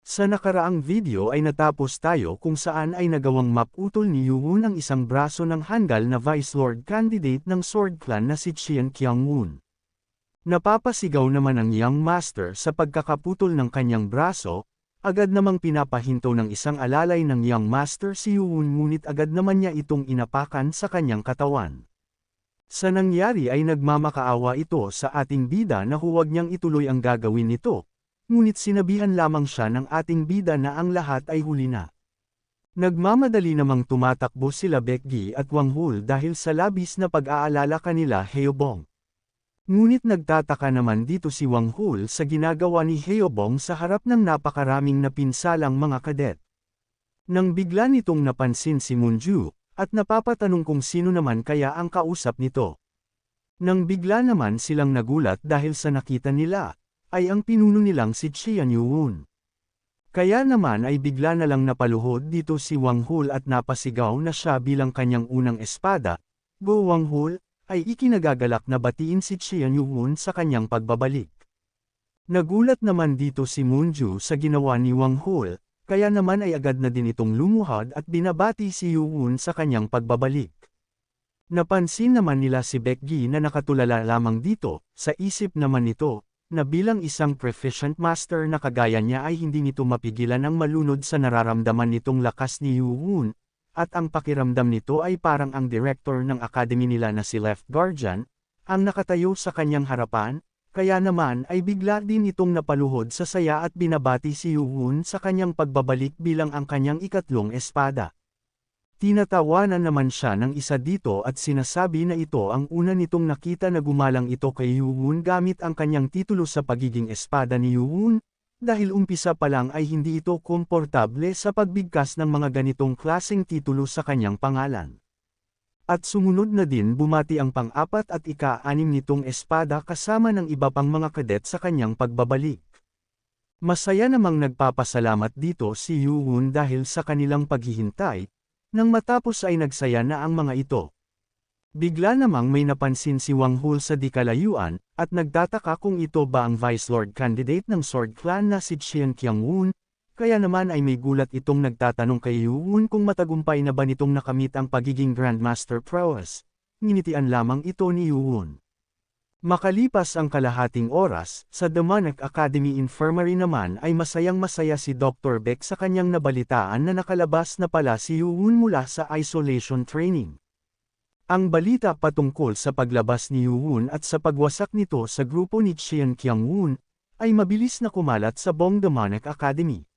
Sa nakaraang video ay natapos tayo kung saan ay nagawang maputol ni Yuwon ang isang braso ng handal na Vice Lord candidate ng Sword Clan na si Qian Qiangwon. Napapasigaw naman ang Young Master sa pagkakaputol ng kanyang braso, agad namang pinapahinto ng isang alalay ng Young Master si Yuwon ngunit agad naman niya itong inapakan sa kanyang katawan. Sa nangyari ay nagmamakaawa ito sa ating bida na huwag niyang ituloy ang gagawin nito. Ngunit sinabihan lamang siya ng ating bida na ang lahat ay huli na. Nagmamadali namang tumatakbo sila Baekgi at Wang Hul dahil sa labis na pag-aalala kanila Heobong. Ngunit nagtataka naman dito si Wang Hul sa ginagawa ni Heobong sa harap ng napakaraming napinsalang mga kadet. Nang bigla nitong napansin si Moonju, at napapatanong kung sino naman kaya ang kausap nito. Nang bigla naman silang nagulat dahil sa nakita nila, ay ang pinuno nilang si Qian Yuwon. Kaya naman ay bigla na lang napaluhod dito si Wang Hul at napasigaw na siya bilang kanyang unang espada. Go Wang Hul, ay ikinagagalak na batiin si Qian Yuwon sa kanyang pagbabalik. Nagulat naman dito si Moonju sa ginawa ni Wang Hul, kaya naman ay agad na din itong lumuhod at binabati si Yuwon sa kanyang pagbabalik. Napansin naman nila si Baekgi na nakatulala lamang dito, sa isip naman nito, na bilang isang proficient master na kagaya niya ay hindi nito mapigilan ang malunod sa nararamdaman nitong lakas ni Yuwon, at ang pakiramdam nito ay parang ang director ng academy nila na si Left Guardian, ang nakatayo sa kanyang harapan, kaya naman ay bigla din itong napaluhod sa saya at binabati si Yuwon sa kanyang pagbabalik bilang ang kanyang ikatlong espada. Tinatawanan naman siya ng isa dito at sinasabi na ito ang una nitong nakita na gumalang ito kay Yuwon gamit ang kanyang titulo sa pagiging espada ni Yuwon, dahil umpisa pa lang ay hindi ito komportable sa pagbigkas ng mga ganitong klaseng titulo sa kanyang pangalan. At sumunod na din bumati ang pang-apat at ika-anim nitong espada kasama ng iba pang mga kadet sa kanyang pagbabalik. Masaya namang nagpapasalamat dito si Yuwon dahil sa kanilang paghihintay. Nang matapos ay nagsaya na ang mga ito. Bigla namang may napansin si Wang Hul sa di kalayuan, at nagtataka kung ito ba ang Vice Lord candidate ng Sword Clan na si Qian Qiangwon, kaya naman ay may gulat itong nagtatanong kay Yuwon kung matagumpay na ba nitong nakamit ang pagiging Grandmaster Prowess. Nginitian lamang ito ni Yuwon. Makalipas ang kalahating oras, sa Demonic Academy Infirmary naman ay masayang-masaya si Dr. Beck sa kanyang nabalitaan na nakalabas na pala si Yuwon mula sa isolation training. Ang balita patungkol sa paglabas ni Yuwon at sa pagwasak nito sa grupo ni Qian Qiangwon, ay mabilis na kumalat sa buong Demonic Academy.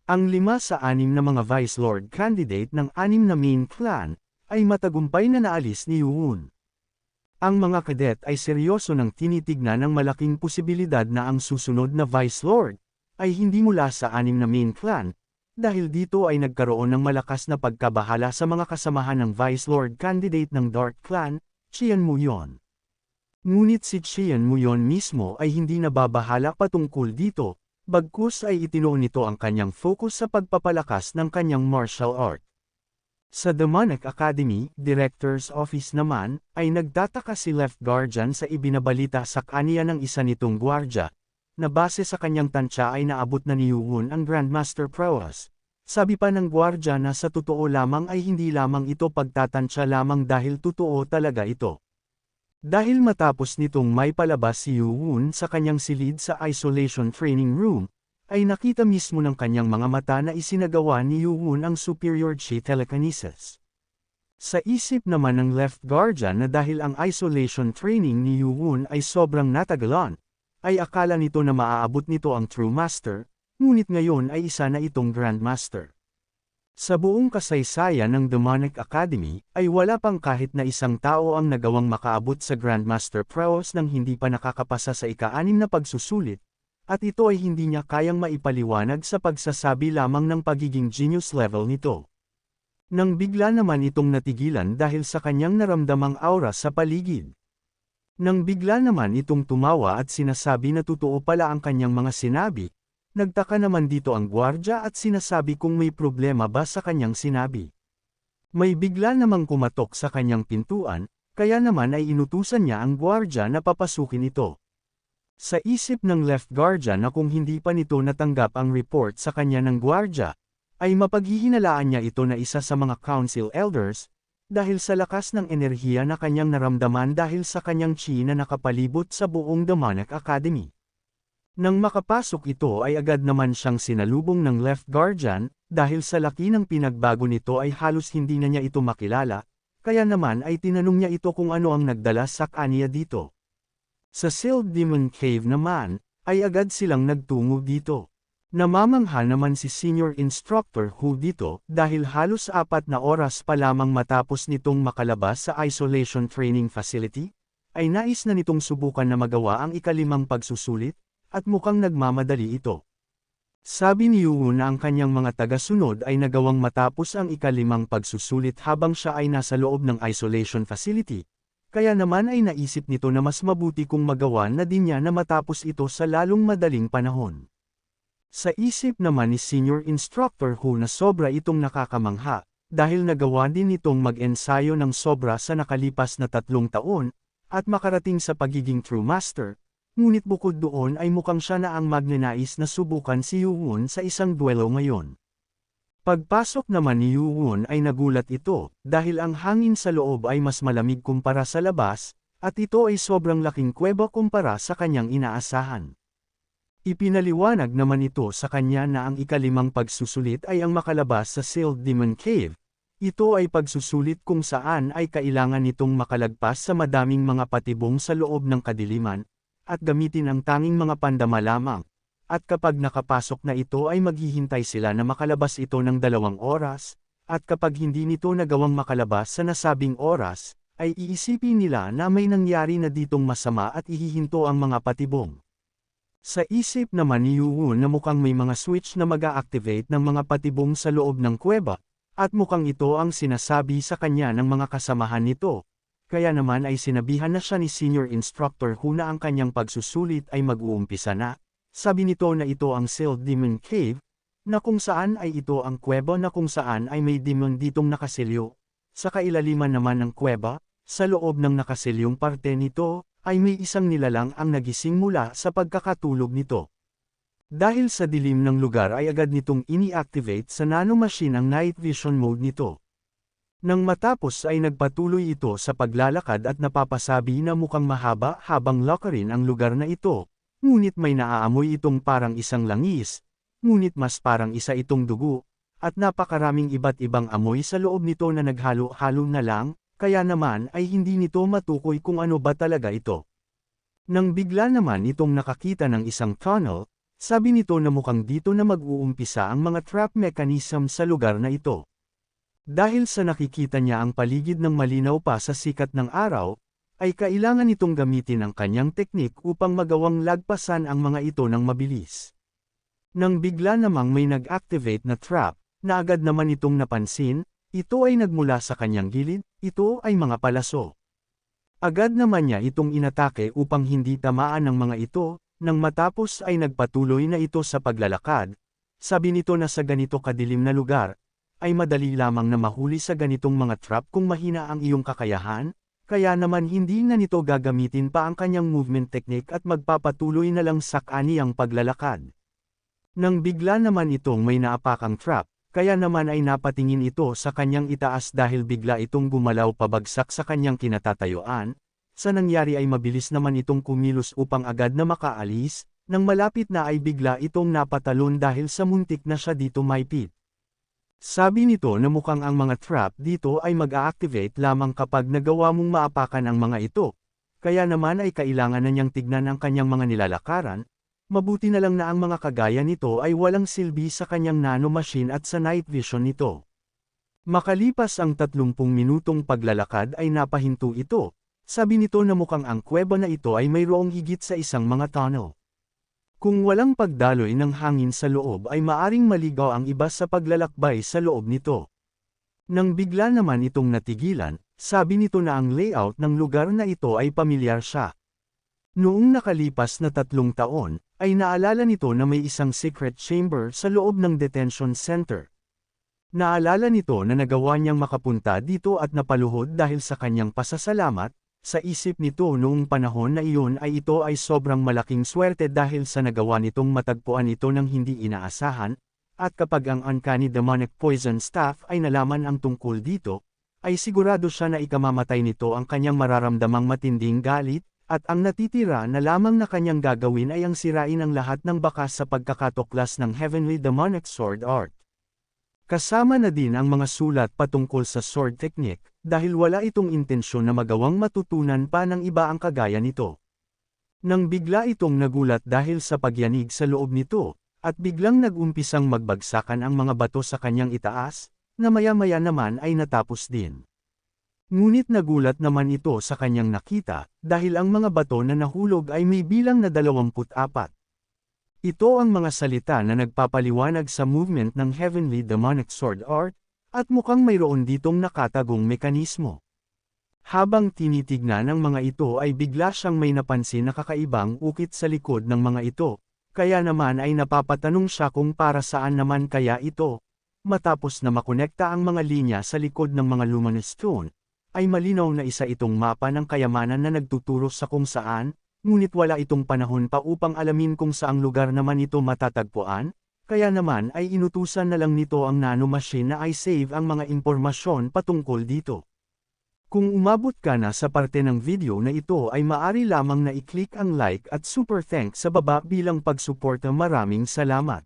Ang 5 sa 6 na mga Vice Lord candidate ng 6 na main clan, ay matagumpay na naalis ni Yuwon. Ang mga kadet ay seryoso nang tinitignan ng malaking posibilidad na ang susunod na Vice Lord ay hindi mula sa 6 na main clan, dahil dito ay nagkaroon ng malakas na pagkabahala sa mga kasamahan ng Vice Lord candidate ng Dark Clan, Qian Muyon. Ngunit si Qian Muyon mismo ay hindi nababahala patungkol dito, bagkus ay itinuon nito ang kanyang focus sa pagpapalakas ng kanyang martial art. Sa Demonic Academy, Director's Office naman, ay nagtataka si Left Guardian sa ibinabalita sa kaniya ng isa nitong gwardya, na base sa kanyang tansya ay naabot na ni Yuwon ang Grandmaster Prowess. Sabi pa ng gwardya na sa totoo lamang ay hindi lamang ito pagtatansya lamang dahil totoo talaga ito. Dahil matapos nitong may palabas si Yuwon sa kanyang silid sa isolation training room, ay nakita mismo ng kanyang mga mata na isinagawa ni Yuwon ang superior chi telekinesis. Sa isip naman ng Left Guardian na dahil ang isolation training ni Yuwon ay sobrang natagalan, ay akala nito na maaabot nito ang True Master, ngunit ngayon ay isa na itong Grandmaster. Sa buong kasaysayan ng Demonic Academy, ay wala pang kahit na isang tao ang nagawang makaabot sa Grandmaster Prowess nang hindi pa nakakapasa sa ika-6 na pagsusulit, at ito ay hindi niya kayang maipaliwanag sa pagsasabi lamang ng pagiging genius level nito. Nang bigla naman itong natigilan dahil sa kanyang naramdamang aura sa paligid. Nang bigla naman itong tumawa at sinasabi na totoo pala ang kanyang mga sinabi, nagtaka naman dito ang gwardya at sinasabi kung may problema ba sa kanyang sinabi. May bigla namang kumatok sa kanyang pintuan, kaya naman ay inutusan niya ang gwardya na papasukin ito. Sa isip ng left guardian na kung hindi pa nito natanggap ang report sa kanya ng gwardya, ay mapaghihinalaan niya ito na isa sa mga council elders, dahil sa lakas ng enerhiya na kanyang naramdaman dahil sa kanyang chi na nakapalibot sa buong Demonic Academy. Nang makapasok ito ay agad naman siyang sinalubong ng left guardian, dahil sa laki ng pinagbago nito ay halos hindi na niya ito makilala, kaya naman ay tinanong niya ito kung ano ang nagdala sa kanya dito. Sa Sealed Demon Cave naman, ay agad silang nagtungo dito. Namamangha naman si Senior Instructor Hu dito dahil halos 4 na oras pa lamang matapos nitong makalabas sa Isolation Training Facility, ay nais na nitong subukan na magawa ang ika-5 pagsusulit, at mukhang nagmamadali ito. Sabi ni Yu na ang kanyang mga tagasunod ay nagawang matapos ang ika-5 pagsusulit habang siya ay nasa loob ng Isolation Facility. Kaya naman ay naisip nito na mas mabuti kung magawa na din niya na matapos ito sa lalong madaling panahon. Sa isip naman ni Senior Instructor Hu na sobra itong nakakamangha, dahil nagawa din itong mag-ensayo ng sobra sa nakalipas na 3 taon, at makarating sa pagiging True Master, ngunit bukod doon ay mukhang siya na ang magnanais na subukan si Yu sa isang duelo ngayon. Pagpasok naman ni Yu ay nagulat ito, dahil ang hangin sa loob ay mas malamig kumpara sa labas, at ito ay sobrang laking kuweba kumpara sa kanyang inaasahan. Ipinaliwanag naman ito sa kanya na ang ika-5 pagsusulit ay ang makalabas sa Sealed Demon Cave. Ito ay pagsusulit kung saan ay kailangan nitong makalagpas sa madaming mga patibong sa loob ng kadiliman, at gamitin ang tanging mga pandama lamang. At kapag nakapasok na ito ay maghihintay sila na makalabas ito ng 2 oras, at kapag hindi nito nagawang makalabas sa nasabing oras, ay iisipin nila na may nangyari na ditong masama at ihihinto ang mga patibong. Sa isip naman ni Yu na mukhang may mga switch na mag-a-activate ng mga patibong sa loob ng kuweba, at mukhang ito ang sinasabi sa kanya ng mga kasamahan nito. Kaya naman ay sinabihan na siya ni Senior Instructor Hu na ang kanyang pagsusulit ay mag-uumpisa na. Sabi nito na ito ang Sealed Demon Cave, na kung saan ay ito ang kuweba na kung saan ay may demon ditong nakasilyo. Sa kailaliman naman ng kuweba, sa loob ng nakasilyong parte nito, ay may isang nilalang ang nagising mula sa pagkakatulog nito. Dahil sa dilim ng lugar ay agad nitong ini-activate sa nanomachine ang night vision mode nito. Nang matapos ay nagpatuloy ito sa paglalakad at napapasabi na mukhang mahaba habang lakarin ang lugar na ito. Ngunit may naaamoy itong parang isang langis, ngunit mas parang isa itong dugo, at napakaraming iba't ibang amoy sa loob nito na naghalo-halo na lang, kaya naman ay hindi nito matukoy kung ano ba talaga ito. Nang bigla naman itong nakakita ng isang tunnel, sabi nito na mukhang dito na mag-uumpisa ang mga trap mechanism sa lugar na ito. Dahil sa nakikita niya ang paligid ng malinaw pa sa sikat ng araw, ay kailangan itong gamitin ang kanyang teknik upang magawang lagpasan ang mga ito ng mabilis. Nang bigla namang may nag-activate na trap, na agad naman itong napansin, ito ay nagmula sa kanyang gilid, ito ay mga palaso. Agad naman niya itong inatake upang hindi tamaan ng mga ito, nang matapos ay nagpatuloy na ito sa paglalakad. Sabi nito na sa ganito kadilim na lugar, ay madali lamang na mahuli sa ganitong mga trap kung mahina ang iyong kakayahan. Kaya naman hindi na nito gagamitin pa ang kanyang movement technique at magpapatuloy na lang sa kaniyang paglalakad. Nang bigla naman itong may naapakang trap, kaya naman ay napatingin ito sa kanyang itaas dahil bigla itong gumalaw pabagsak sa kanyang kinatatayuan. Sa nangyari ay mabilis naman itong kumilos upang agad na makaalis, nang malapit na ay bigla itong napatalon dahil sa muntik na siya dito maipit. Sabi nito na mukhang ang mga trap dito ay mag-a-activate lamang kapag nagawa mong maapakan ang mga ito. Kaya naman ay kailangan na niyang tignan ang kanyang mga nilalakaran. Mabuti na lang na ang mga kagaya nito ay walang silbi sa kanyang nanomachine at sa night vision nito. Makalipas ang 30 minutong paglalakad ay napahinto ito. Sabi nito na mukhang ang kuweba na ito ay mayroong higit sa isang mga tunnel. Kung walang pagdaloy ng hangin sa loob ay maaring maligaw ang iba sa paglalakbay sa loob nito. Nang bigla naman itong natigilan, sabi nito na ang layout ng lugar na ito ay pamilyar siya. Noong nakalipas na 3 taon, ay naalala nito na may isang secret chamber sa loob ng detention center. Naalala nito na nagawa niyang makapunta dito at napaluhod dahil sa kanyang pasasalamat, Sa isip nito noong panahon na iyon ay ito ay sobrang malaking swerte dahil sa nagawa nitong matagpuan ito ng hindi inaasahan, at kapag ang uncanny demonic poison staff ay nalaman ang tungkol dito, ay sigurado siya na ikamamatay nito ang kanyang mararamdamang matinding galit, at ang natitira na lamang na kanyang gagawin ay ang sirain ang lahat ng bakas sa pagkakatuklas ng Heavenly Demonic Sword Art. Kasama na din ang mga sulat patungkol sa sword technique, dahil wala itong intensyon na magawang matutunan pa ng iba ang kagaya nito. Nang bigla itong nagulat dahil sa pagyanig sa loob nito, at biglang nag-umpisang magbagsakan ang mga bato sa kanyang itaas, na maya-maya naman ay natapos din. Ngunit nagulat naman ito sa kanyang nakita, dahil ang mga bato na nahulog ay may bilang na 24. Ito ang mga salita na nagpapaliwanag sa movement ng Heavenly Demonic Sword Art, at mukhang mayroon ditong nakatagong mekanismo. Habang tinitignan ng mga ito ay bigla siyang may napansin na kakaibang ukit sa likod ng mga ito, kaya naman ay napapatanong siya kung para saan naman kaya ito. Matapos na makonekta ang mga linya sa likod ng mga luminous stone, ay malinaw na isa itong mapa ng kayamanan na nagtuturo sa kung saan, ngunit wala itong panahon pa upang alamin kung saang lugar naman ito matatagpuan, kaya naman ay inutusan na lang nito ang nanomachine na i-save ang mga impormasyon patungkol dito. Kung umabot ka na sa parte ng video na ito ay maari lamang na i-click ang like at super thanks sa baba bilang pagsuporta. Maraming salamat.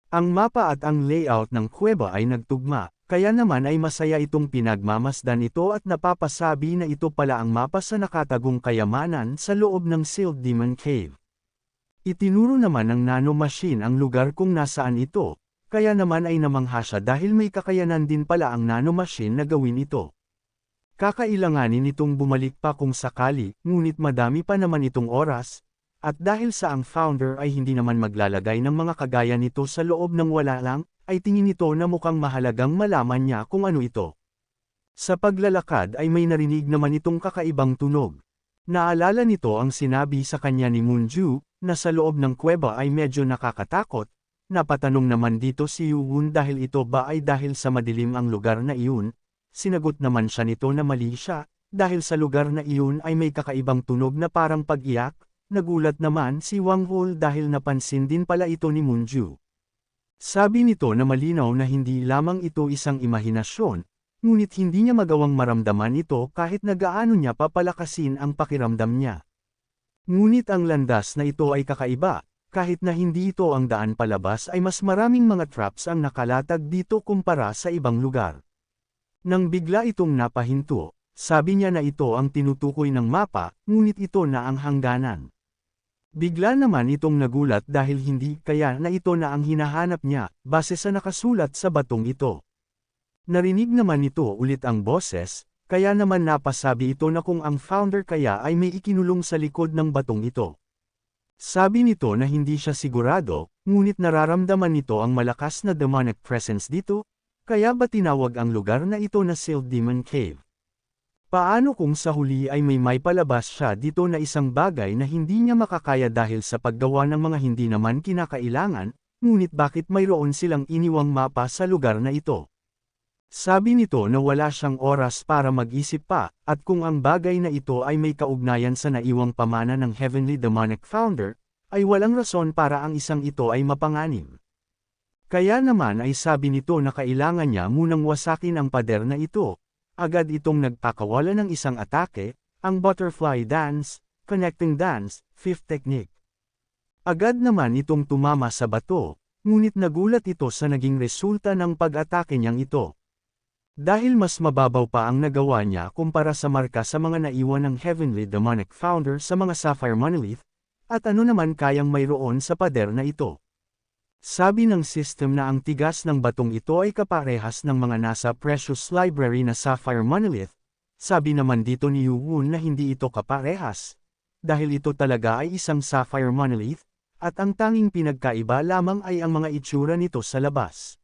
Ang mapa at ang layout ng kuweba ay nagtugma, kaya naman ay masaya itong pinagmamasdan ito at napapasabi na ito pala ang mapa sa nakatagong kayamanan sa loob ng Sealed Demon Cave. Itinuro naman ng nanomachine ang lugar kung nasaan ito, kaya naman ay namangha siya dahil may kakayanan din pala ang nanomachine na gawin ito. Kakailanganin itong bumalik pa kung sakali, ngunit madami pa naman itong oras, at dahil sa ang founder ay hindi naman maglalagay ng mga kagaya nito sa loob ng wala lang, ay tingin nito na mukhang mahalagang malaman niya kung ano ito. Sa paglalakad ay may narinig naman itong kakaibang tunog. Naalala nito ang sinabi sa kanya ni Moonju, na sa loob ng kuweba ay medyo nakakatakot. Napatanong naman dito si Yuwon dahil ito ba ay dahil sa madilim ang lugar na iyon. Sinagot naman siya nito na mali siya, dahil sa lugar na iyon ay may kakaibang tunog na parang pag-iyak. Nagulat naman si Wang Hol dahil napansin din pala ito ni Moonju. Sabi nito na malinaw na hindi lamang ito isang imahinasyon, ngunit hindi niya magawang maramdaman ito kahit na gaano niya papalakasin ang pakiramdam niya. Ngunit ang landas na ito ay kakaiba, kahit na hindi ito ang daan palabas ay mas maraming mga traps ang nakalatag dito kumpara sa ibang lugar. Nang bigla itong napahinto, sabi niya na ito ang tinutukoy ng mapa, ngunit ito na ang hangganan. Bigla naman itong nagulat dahil hindi kaya na ito na ang hinahanap niya, base sa nakasulat sa batong ito. Narinig naman nito ulit ang boses, kaya naman napasabi ito na kung ang founder kaya ay may ikinulong sa likod ng batong ito. Sabi nito na hindi siya sigurado, ngunit nararamdaman nito ang malakas na demonic presence dito, kaya ba tinawag ang lugar na ito na Sealed Demon Cave? Paano kung sa huli ay may palabas siya dito na isang bagay na hindi niya makakaya dahil sa paggawa ng mga hindi naman kinakailangan, ngunit bakit mayroon silang iniwang mapa sa lugar na ito? Sabi nito na wala siyang oras para mag-isip pa, at kung ang bagay na ito ay may kaugnayan sa naiwang pamana ng Heavenly Demonic Founder, ay walang rason para ang isang ito ay mapanganib. Kaya naman ay sabi nito na kailangan niya munang wasakin ang pader na ito. Agad itong nagpakawala ng isang atake, ang Butterfly Dance, Connecting Dance, 5th Technique. Agad naman itong tumama sa bato, ngunit nagulat ito sa naging resulta ng pag-atake niyang ito. Dahil mas mababaw pa ang nagawa niya kumpara sa marka sa mga naiwan ng Heavenly Demonic Founder sa mga Sapphire Monolith, at ano naman kayang mayroon sa pader na ito. Sabi ng system na ang tigas ng batong ito ay kaparehas ng mga nasa Precious Library na Sapphire Monolith. Sabi naman dito ni Yuwon na hindi ito kaparehas, dahil ito talaga ay isang Sapphire Monolith, at ang tanging pinagkaiba lamang ay ang mga itsura nito sa labas.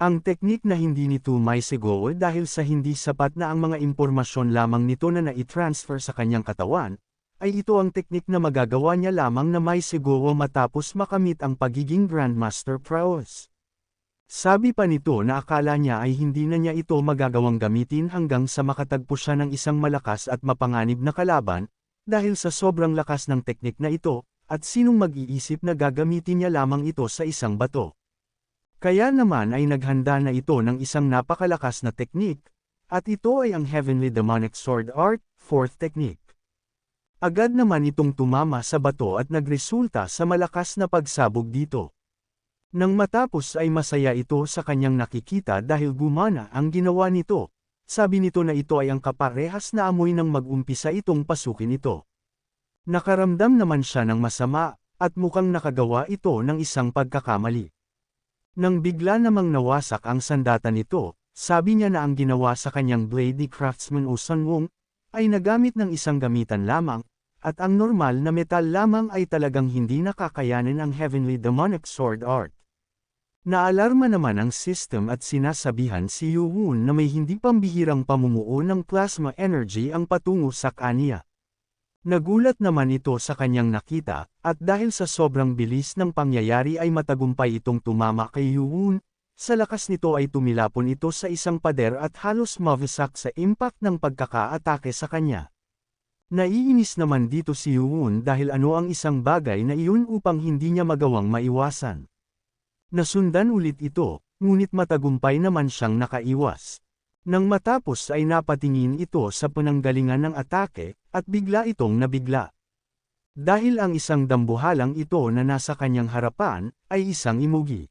Ang teknik na hindi nito may sigaw dahil sa hindi sapat na ang mga impormasyon lamang nito na nai-transfer sa kanyang katawan, ay ito ang teknik na magagawa niya lamang na may sigaw matapos makamit ang pagiging Grandmaster Prowess. Sabi pa nito na akala niya ay hindi na niya ito magagawang gamitin hanggang sa makatagpo siya ng isang malakas at mapanganib na kalaban, dahil sa sobrang lakas ng teknik na ito, at sinong mag-iisip na gagamitin niya lamang ito sa isang bato. Kaya naman ay naghanda na ito ng isang napakalakas na teknik, at ito ay ang Heavenly Demonic Sword Art, 4th Technique. Agad naman itong tumama sa bato at nagresulta sa malakas na pagsabog dito. Nang matapos ay masaya ito sa kanyang nakikita dahil gumana ang ginawa nito. Sabi nito na ito ay ang kaparehas na amoy nang mag-umpisa itong pasukin ito. Nakaramdam naman siya ng masama, at mukhang nakagawa ito ng isang pagkakamali. Nang bigla namang nawasak ang sandata nito, sabi niya na ang ginawa sa kanyang blade ni Craftsman o Sunwong, ay nagamit ng isang gamitan lamang, at ang normal na metal lamang ay talagang hindi nakakayanin ang Heavenly Demonic Sword Art. Naalarma naman ang system at sinasabihan si Yuhun na may hindi pambihirang pamumuo ng plasma energy ang patungo sa kanya. Nagulat naman ito sa kanyang nakita, at dahil sa sobrang bilis ng pangyayari ay matagumpay itong tumama kay Yuhun, sa lakas nito ay tumilapon ito sa isang pader at halos mawasak sa impact ng pagkakaatake sa kanya. Naiinis naman dito si Yuhun dahil ano ang isang bagay na iyon upang hindi niya magawang maiwasan. Nasundan ulit ito, ngunit matagumpay naman siyang nakaiwas. Nang matapos ay napatingin ito sa pananggalingan ng atake, at bigla itong nabigla. Dahil ang isang dambuhalang ito na nasa kanyang harapan, ay isang imugi.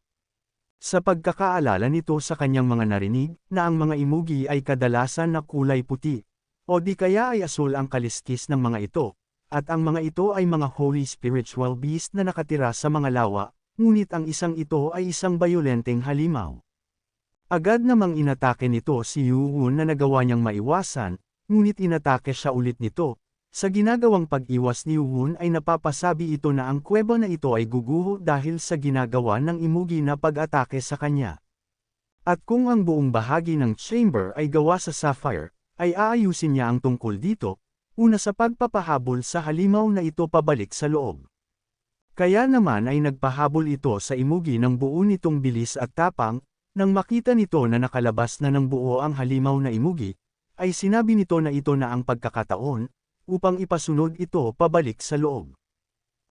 Sa pagkakaalala nito sa kanyang mga narinig, na ang mga imugi ay kadalasan na kulay puti, o di kaya ay asul ang kaliskis ng mga ito, at ang mga ito ay mga holy spiritual beast na nakatira sa mga lawa, ngunit ang isang ito ay isang bayolenteng halimaw. Agad namang inatake nito si Yuhun na nagawa niyang maiwasan, ngunit inatake siya ulit nito. Sa ginagawang pag-iwas ni Yuhun ay napapasabi ito na ang kuweba na ito ay guguho dahil sa ginagawa ng imugi na pag-atake sa kanya. At kung ang buong bahagi ng chamber ay gawa sa sapphire, ay aayusin niya ang tungkol dito, una sa pagpapahabol sa halimaw na ito pabalik sa loob. Kaya naman ay nagpahabol ito sa imugi ng buo nitong bilis at tapang, nang makita nito na nakalabas na ng buo ang halimaw na imugi, ay sinabi nito na ito na ang pagkakataon, upang ipasunod ito pabalik sa loob.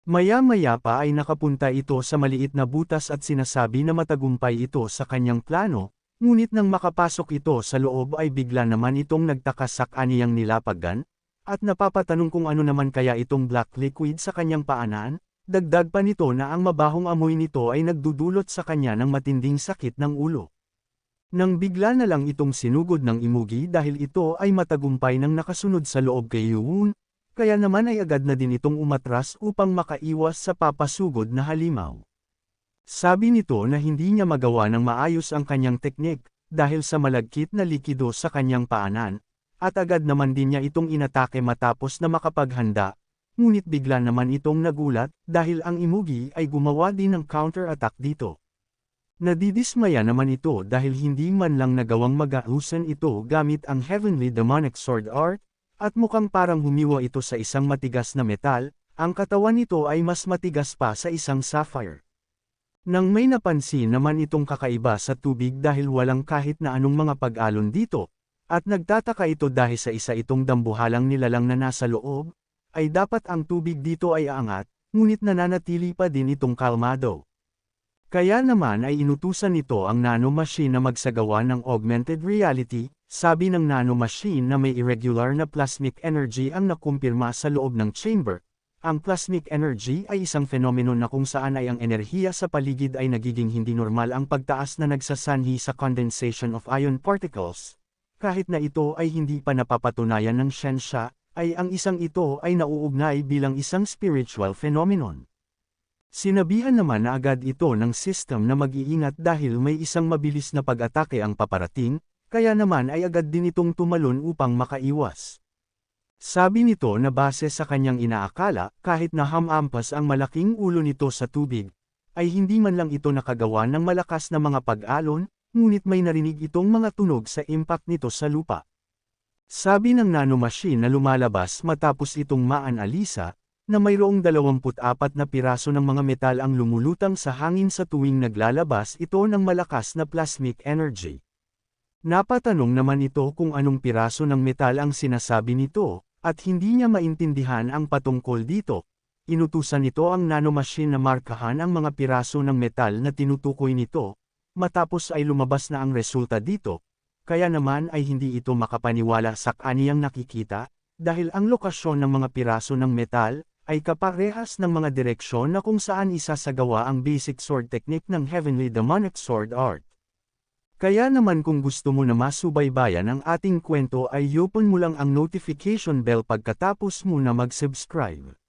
Maya-maya pa ay nakapunta ito sa maliit na butas at sinasabi na matagumpay ito sa kanyang plano, ngunit nang makapasok ito sa loob ay bigla naman itong nagtakas sa kaniyang nilapagan, at napapatanong kung ano naman kaya itong black liquid sa kanyang paanan. Dagdag pa nito na ang mabahong amoy nito ay nagdudulot sa kanya ng matinding sakit ng ulo. Nang bigla na lang itong sinugod ng imugi dahil ito ay matagumpay nang nakasunod sa loob kay Yuhun, kaya naman ay agad na din itong umatras upang makaiwas sa papasugod na halimaw. Sabi nito na hindi niya magawa ng maayos ang kanyang teknik, dahil sa malagkit na likido sa kanyang paanan, at agad naman din niya itong inatake matapos na makapaghanda. Ngunit bigla naman itong nagulat, dahil ang imugi ay gumawa din ng counter-attack dito. Nadidismaya naman ito dahil hindi man lang nagawang mag-ausan ito gamit ang Heavenly Demonic Sword Art, at mukhang parang humiwa ito sa isang matigas na metal, ang katawan nito ay mas matigas pa sa isang sapphire. Nang may napansin naman itong kakaiba sa tubig dahil walang kahit na anong mga pag-alon dito, at nagtataka ito dahil sa isa itong dambuhalang nilalang na nasa loob, ay dapat ang tubig dito ay aangat, ngunit nananatili pa din itong kalmado. Kaya naman ay inutusan nito ang nanomachine na magsagawa ng augmented reality, sabi ng nanomachine na may irregular na plasmic energy ang nakumpirma sa loob ng chamber. Ang plasmic energy ay isang fenomeno na kung saan ay ang enerhiya sa paligid ay nagiging hindi normal ang pagtaas na nagsasanhi sa condensation of ion particles. Kahit na ito ay hindi pa napapatunayan ng siyensya, ay ang isang ito ay nauugnay bilang isang spiritual phenomenon. Sinabihan naman na agad ito ng system na mag-iingat dahil may isang mabilis na pag-atake ang paparating, kaya naman ay agad din itong tumalon upang makaiwas. Sabi nito na base sa kanyang inaakala, kahit na hamampas ang malaking ulo nito sa tubig, ay hindi man lang ito nakagawa ng malakas na mga pag-alon, ngunit may narinig itong mga tunog sa impact nito sa lupa. Sabi ng nanomachine na lumalabas matapos itong maanalisa, na mayroong 24 na piraso ng mga metal ang lumulutang sa hangin sa tuwing naglalabas ito ng malakas na plasmic energy. Napatanong naman ito kung anong piraso ng metal ang sinasabi nito, at hindi niya maintindihan ang patungkol dito. Inutusan nito ang nanomachine na markahan ang mga piraso ng metal na tinutukoy nito, matapos ay lumabas na ang resulta dito, kaya naman ay hindi ito makapaniwala sa kaniyang nakikita, dahil ang lokasyon ng mga piraso ng metal, ay kaparehas ng mga direksyon na kung saan isasagawa ang basic sword technique ng Heavenly Demonic Sword Art. Kaya naman kung gusto mo na masubaybayan ang ating kwento ay i-open mo lang ang notification bell pagkatapos mo na mag-subscribe.